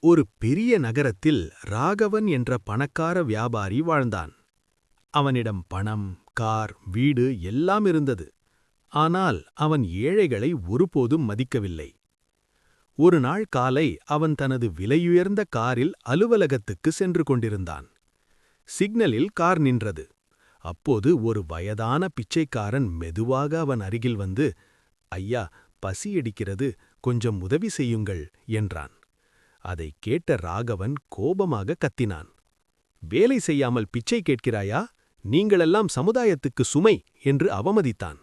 ஒரு பெரிய நகரத்தில் ராகவன் என்ற பணக்கார வியாபாரி வாழ்ந்தான். அவனிடம் பணம், கார், வீடு எல்லாம் இருந்தது. ஆனால் அவன் ஏழைகளை ஒருபோதும் மதிக்கவில்லை. ஒரு நாள் காலை அவன் தனது விலையுயர்ந்த காரில் அலுவலகத்துக்கு சென்று கொண்டிருந்தான். சிக்னலில் கார் நின்றது. அப்போது ஒரு வயதான பிச்சைக்காரன் மெதுவாக அவன் அருகில் வந்து, ஐயா, பசியடிக்கிறது, கொஞ்சம் உதவி செய்யுங்கள் என்றான். அதைக் கேட்ட ராகவன் கோபமாக கத்தினான். வேலை செய்யாமல் பிச்சை கேட்கிறாயா? நீங்களெல்லாம் சமுதாயத்துக்கு சுமை என்று அவமதித்தான்.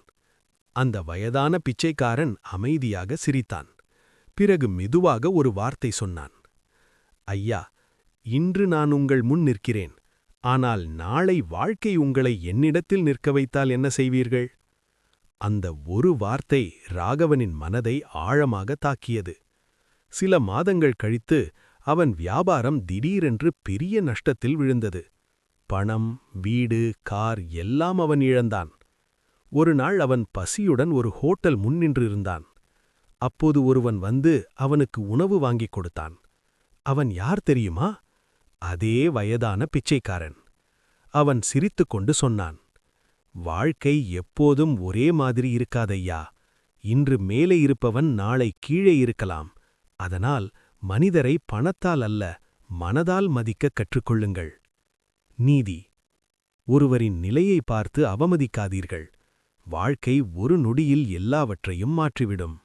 அந்த வயதான பிச்சைக்காரன் அமைதியாக சிரித்தான். பிறகு மெதுவாக ஒரு வார்த்தை சொன்னான். ஐயா, இன்று நான் உங்கள் முன் நிற்கிறேன். ஆனால் நாளை வாழ்க்கை உங்களை என்னிடத்தில் நிற்க வைத்தால் என்ன செய்வீர்கள்? அந்த ஒரு வார்த்தை ராகவனின் மனதை ஆழமாக தாக்கியது. சில மாதங்கள் கழித்து அவன் வியாபாரம் திடீரென்று பெரிய நஷ்டத்தில் விழுந்தது. பணம், வீடு, கார் எல்லாம் அவன் இழந்தான். ஒரு நாள் அவன் பசியுடன் ஒரு ஹோட்டல் முன் நின்றிருந்தான். அப்போது ஒருவன் வந்து அவனுக்கு உணவு வாங்கிக் கொடுத்தான். அவன் யார் தெரியுமா? அதே வயதான பிச்சைக்காரன். அவன் சிரித்துக்கொண்டு சொன்னான், வாழ்க்கை எப்போதும் ஒரே மாதிரி இருக்காதையா. இன்று மேலே இருப்பவன் நாளை கீழே இருக்கலாம். அதனால் மனிதரை பணத்தால் அல்ல, மனதால் மதிக்கக் கற்றுக்கொள்ளுங்கள். நீதி: ஒருவரின் நிலையை பார்த்து அவமதிக்காதீர்கள். வாழ்க்கை ஒரு நொடியில் எல்லாவற்றையும் மாற்றிவிடும்.